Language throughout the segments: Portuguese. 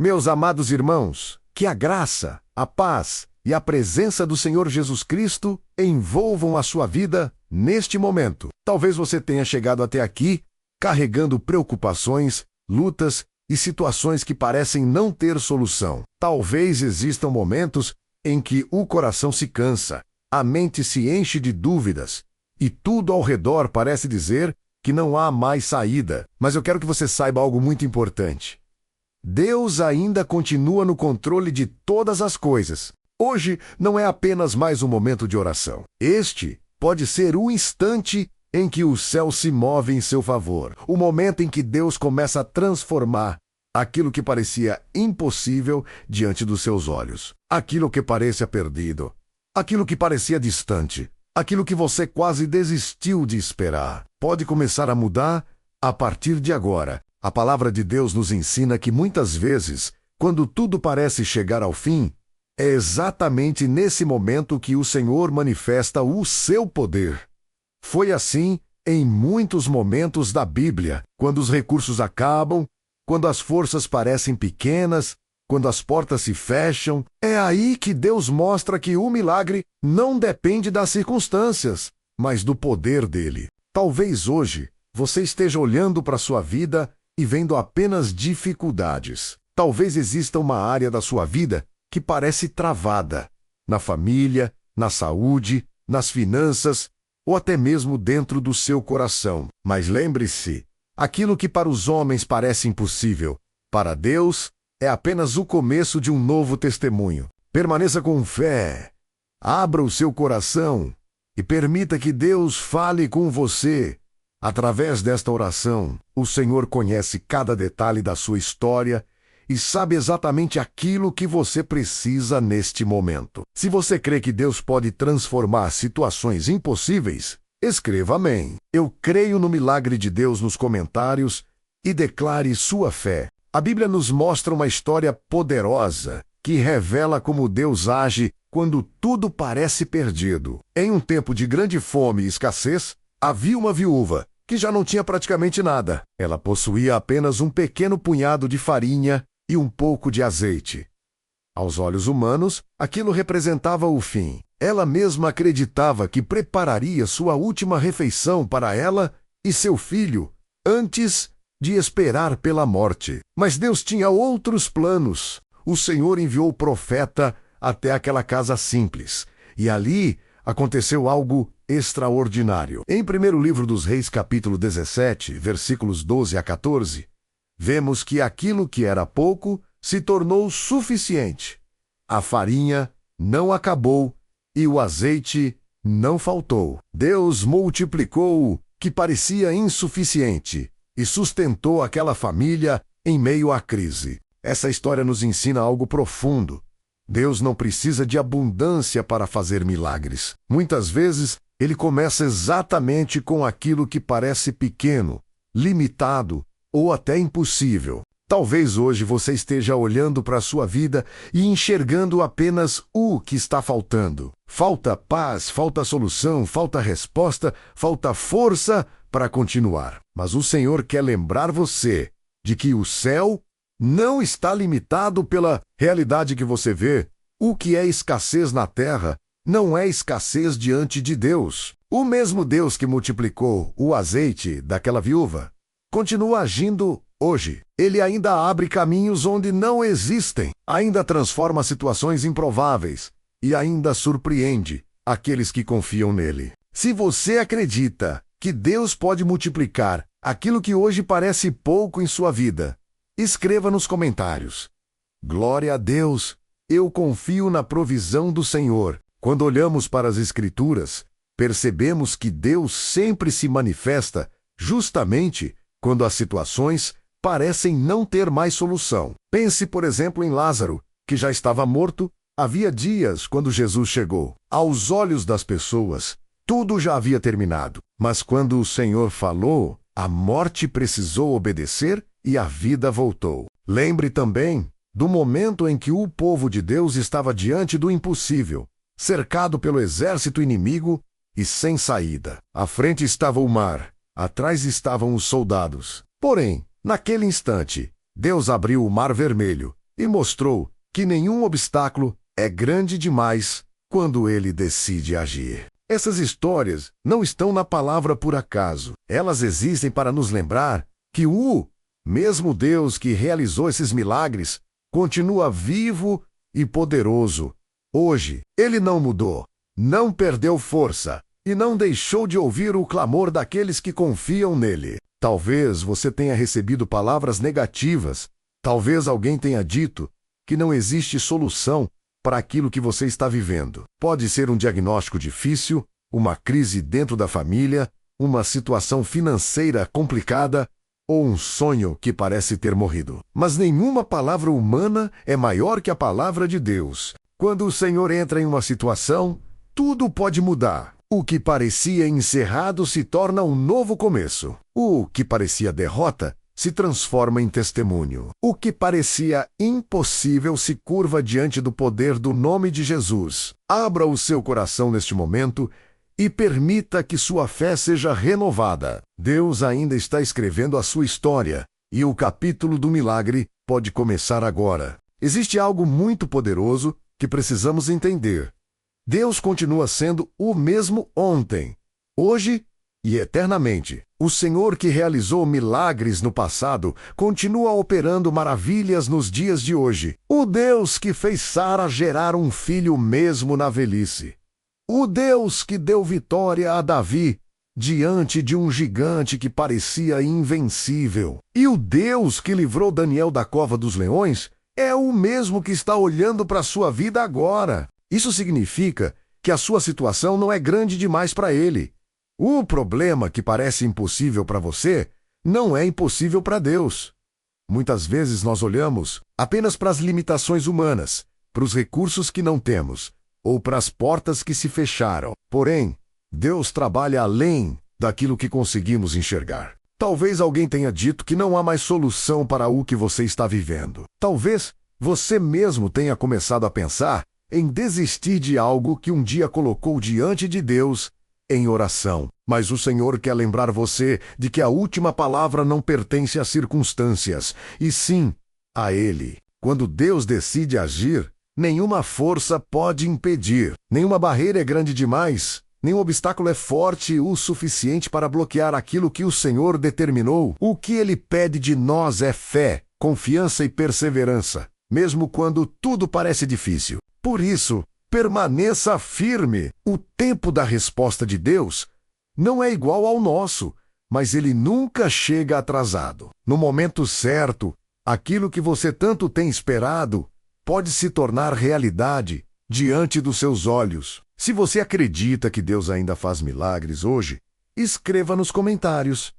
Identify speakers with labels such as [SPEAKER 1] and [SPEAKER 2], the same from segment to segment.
[SPEAKER 1] Meus amados irmãos, que a graça, a paz e a presença do Senhor Jesus Cristo envolvam a sua vida neste momento. Talvez você tenha chegado até aqui carregando preocupações, lutas e situações que parecem não ter solução. Talvez existam momentos em que o coração se cansa, a mente se enche de dúvidas e tudo ao redor parece dizer que não há mais saída. Mas eu quero que você saiba algo muito importante. Deus ainda continua no controle de todas as coisas. Hoje não é apenas mais um momento de oração. Este pode ser o instante em que o céu se move em seu favor. O momento em que Deus começa a transformar aquilo que parecia impossível diante dos seus olhos. Aquilo que parecia perdido. Aquilo que parecia distante. Aquilo que você quase desistiu de esperar. Pode começar a mudar a partir de agora. A palavra de Deus nos ensina que muitas vezes, quando tudo parece chegar ao fim, é exatamente nesse momento que o Senhor manifesta o seu poder. Foi assim em muitos momentos da Bíblia, quando os recursos acabam, quando as forças parecem pequenas, quando as portas se fecham. É aí que Deus mostra que o milagre não depende das circunstâncias, mas do poder dele. Talvez hoje você esteja olhando para a sua vida e vendo apenas dificuldades. Talvez exista uma área da sua vida que parece travada, na família, na saúde, nas finanças ou até mesmo dentro do seu coração. Mas lembre-se, aquilo que para os homens parece impossível, para Deus é apenas o começo de um novo testemunho. Permaneça com fé, abra o seu coração e permita que Deus fale com você. Através desta oração, o Senhor conhece cada detalhe da sua história e sabe exatamente aquilo que você precisa neste momento. Se você crê que Deus pode transformar situações impossíveis, escreva amém. Eu creio no milagre de Deus nos comentários e declare sua fé. A Bíblia nos mostra uma história poderosa que revela como Deus age quando tudo parece perdido. Em um tempo de grande fome e escassez, havia uma viúva que já não tinha praticamente nada. Ela possuía apenas um pequeno punhado de farinha e um pouco de azeite. Aos olhos humanos, aquilo representava o fim. Ela mesma acreditava que prepararia sua última refeição para ela e seu filho antes de esperar pela morte. Mas Deus tinha outros planos. O Senhor enviou o profeta até aquela casa simples, e ali aconteceu algo extraordinário. Em 1º livro dos Reis, capítulo 17, versículos 12 a 14, vemos que aquilo que era pouco se tornou suficiente. A farinha não acabou e o azeite não faltou. Deus multiplicou o que parecia insuficiente e sustentou aquela família em meio à crise. Essa história nos ensina algo profundo. Deus não precisa de abundância para fazer milagres. Muitas vezes, Ele começa exatamente com aquilo que parece pequeno, limitado ou até impossível. Talvez hoje você esteja olhando para a sua vida e enxergando apenas o que está faltando. Falta paz, falta solução, falta resposta, falta força para continuar. Mas o Senhor quer lembrar você de que o céu não está limitado pela realidade que você vê. O que é escassez na terra não é escassez diante de Deus. O mesmo Deus que multiplicou o azeite daquela viúva continua agindo hoje. Ele ainda abre caminhos onde não existem, ainda transforma situações improváveis e ainda surpreende aqueles que confiam nele. Se você acredita que Deus pode multiplicar aquilo que hoje parece pouco em sua vida, escreva nos comentários. Glória a Deus! Eu confio na provisão do Senhor. Quando olhamos para as Escrituras, percebemos que Deus sempre se manifesta justamente quando as situações parecem não ter mais solução. Pense, por exemplo, em Lázaro, que já estava morto havia dias quando Jesus chegou. Aos olhos das pessoas, tudo já havia terminado. Mas quando o Senhor falou, a morte precisou obedecer e a vida voltou. Lembre também do momento em que o povo de Deus estava diante do impossível, cercado pelo exército inimigo e sem saída. À frente estava o mar, atrás estavam os soldados. Porém, naquele instante, Deus abriu o mar vermelho e mostrou que nenhum obstáculo é grande demais quando ele decide agir. Essas histórias não estão na palavra por acaso. Elas existem para nos lembrar que o mesmo Deus que realizou esses milagres continua vivo e poderoso. Hoje, ele não mudou, não perdeu força e não deixou de ouvir o clamor daqueles que confiam nele. Talvez você tenha recebido palavras negativas. Talvez alguém tenha dito que não existe solução para aquilo que você está vivendo. Pode ser um diagnóstico difícil, uma crise dentro da família, uma situação financeira complicada ou um sonho que parece ter morrido. Mas nenhuma palavra humana é maior que a palavra de Deus. Quando o Senhor entra em uma situação, tudo pode mudar. O que parecia encerrado se torna um novo começo. O que parecia derrota se transforma em testemunho. O que parecia impossível se curva diante do poder do nome de Jesus. Abra o seu coração neste momento e permita que sua fé seja renovada. Deus ainda está escrevendo a sua história e o capítulo do milagre pode começar agora. Existe algo muito poderoso que precisamos entender. Deus continua sendo o mesmo ontem, hoje e eternamente. O Senhor que realizou milagres no passado continua operando maravilhas nos dias de hoje. O Deus que fez Sara gerar um filho mesmo na velhice. O Deus que deu vitória a Davi diante de um gigante que parecia invencível. E o Deus que livrou Daniel da cova dos leões é o mesmo que está olhando para a sua vida agora. Isso significa que a sua situação não é grande demais para ele. O problema que parece impossível para você não é impossível para Deus. Muitas vezes nós olhamos apenas para as limitações humanas, para os recursos que não temos, ou para as portas que se fecharam. Porém, Deus trabalha além daquilo que conseguimos enxergar. Talvez alguém tenha dito que não há mais solução para o que você está vivendo. Talvez você mesmo tenha começado a pensar em desistir de algo que um dia colocou diante de Deus em oração. Mas o Senhor quer lembrar você de que a última palavra não pertence às circunstâncias, e sim a Ele. Quando Deus decide agir, nenhuma força pode impedir. Nenhuma barreira é grande demais. Nenhum obstáculo é forte o suficiente para bloquear aquilo que o Senhor determinou. O que Ele pede de nós é fé, confiança e perseverança, mesmo quando tudo parece difícil. Por isso, permaneça firme. O tempo da resposta de Deus não é igual ao nosso, mas Ele nunca chega atrasado. No momento certo, aquilo que você tanto tem esperado pode se tornar realidade diante dos seus olhos. Se você acredita que Deus ainda faz milagres hoje, escreva nos comentários: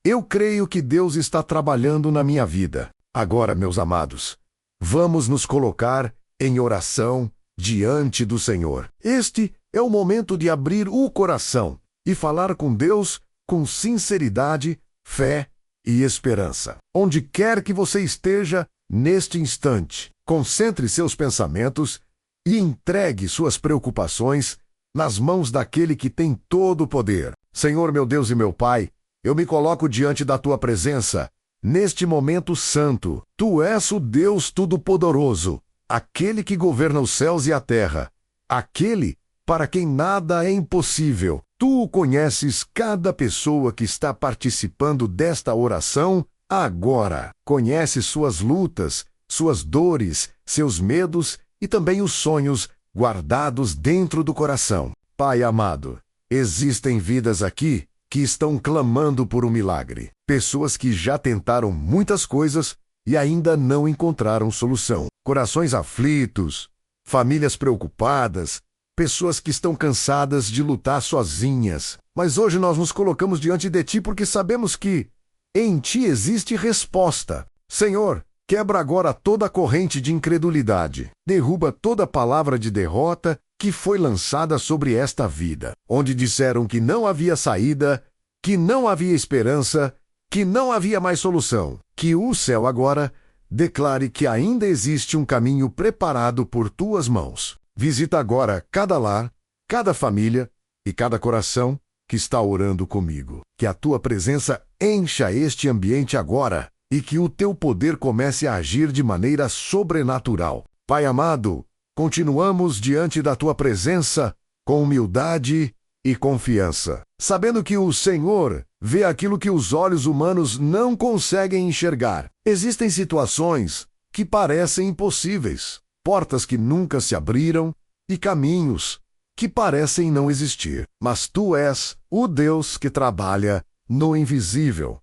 [SPEAKER 1] eu creio que Deus está trabalhando na minha vida. Agora, meus amados, vamos nos colocar em oração diante do Senhor. Este é o momento de abrir o coração e falar com Deus com sinceridade, fé e esperança. Onde quer que você esteja neste instante, concentre seus pensamentos e entregue suas preocupações nas mãos daquele que tem todo o poder. Senhor, meu Deus e meu Pai, eu me coloco diante da Tua presença neste momento santo. Tu és o Deus Todo-Poderoso, aquele que governa os céus e a terra, aquele para quem nada é impossível. Tu conheces cada pessoa que está participando desta oração agora. Conheces suas lutas, suas dores, seus medos e também os sonhos guardados dentro do coração. Pai amado, existem vidas aqui que estão clamando por um milagre. Pessoas que já tentaram muitas coisas e ainda não encontraram solução. Corações aflitos, famílias preocupadas, pessoas que estão cansadas de lutar sozinhas. Mas hoje nós nos colocamos diante de Ti porque sabemos que em Ti existe resposta. Senhor, quebra agora toda a corrente de incredulidade. Derruba toda palavra de derrota que foi lançada sobre esta vida, onde disseram que não havia saída, que não havia esperança, que não havia mais solução. Que o céu agora declare que ainda existe um caminho preparado por Tuas mãos. Visita agora cada lar, cada família e cada coração que está orando comigo. Que a Tua presença encha este ambiente agora e que o teu poder comece a agir de maneira sobrenatural. Pai amado, continuamos diante da tua presença com humildade e confiança, sabendo que o Senhor vê aquilo que os olhos humanos não conseguem enxergar. Existem situações que parecem impossíveis, portas que nunca se abriram e caminhos que parecem não existir. Mas tu és o Deus que trabalha no invisível,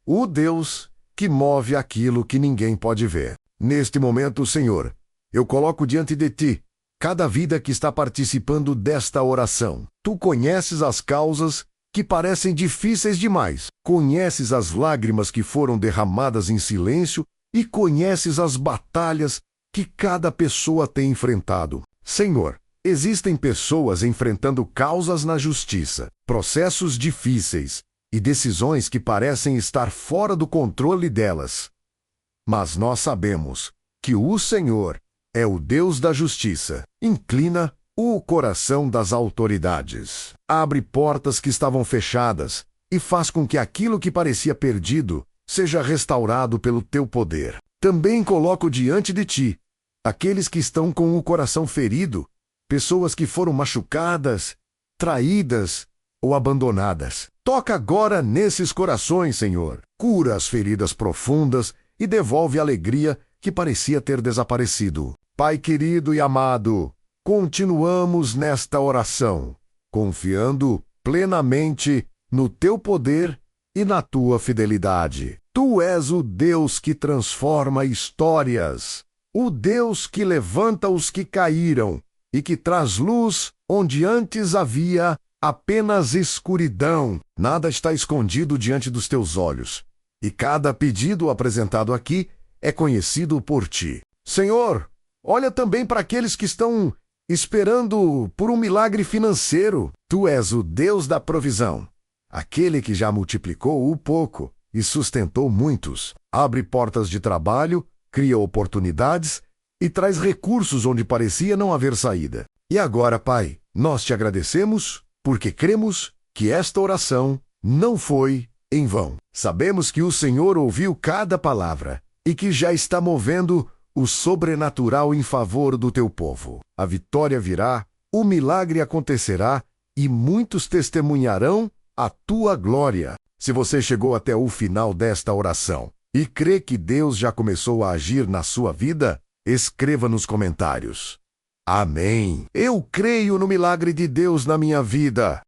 [SPEAKER 1] o Deus que move aquilo que ninguém pode ver. Neste momento, Senhor, eu coloco diante de ti cada vida que está participando desta oração. Tu conheces as causas que parecem difíceis demais, conheces as lágrimas que foram derramadas em silêncio e conheces as batalhas que cada pessoa tem enfrentado. Senhor, existem pessoas enfrentando causas na justiça, processos difíceis e decisões que parecem estar fora do controle delas. Mas nós sabemos que o Senhor é o Deus da justiça. Inclina o coração das autoridades. Abre portas que estavam fechadas e faz com que aquilo que parecia perdido seja restaurado pelo teu poder. Também coloco diante de ti aqueles que estão com o coração ferido, pessoas que foram machucadas, traídas ou abandonadas. Toca agora nesses corações, Senhor. Cura as feridas profundas e devolve a alegria que parecia ter desaparecido. Pai querido e amado, continuamos nesta oração, confiando plenamente no teu poder e na tua fidelidade. Tu és o Deus que transforma histórias, o Deus que levanta os que caíram e que traz luz onde antes havia apenas escuridão. Nada está escondido diante dos teus olhos, e cada pedido apresentado aqui é conhecido por ti. Senhor, olha também para aqueles que estão esperando por um milagre financeiro. Tu és o Deus da provisão, aquele que já multiplicou o pouco e sustentou muitos. Abre portas de trabalho, cria oportunidades e traz recursos onde parecia não haver saída. E agora, Pai, nós te agradecemos porque cremos que esta oração não foi em vão. Sabemos que o Senhor ouviu cada palavra e que já está movendo o sobrenatural em favor do teu povo. A vitória virá, o milagre acontecerá e muitos testemunharão a tua glória. Se você chegou até o final desta oração e crê que Deus já começou a agir na sua vida, escreva nos comentários: Amém. Eu creio no milagre de Deus na minha vida.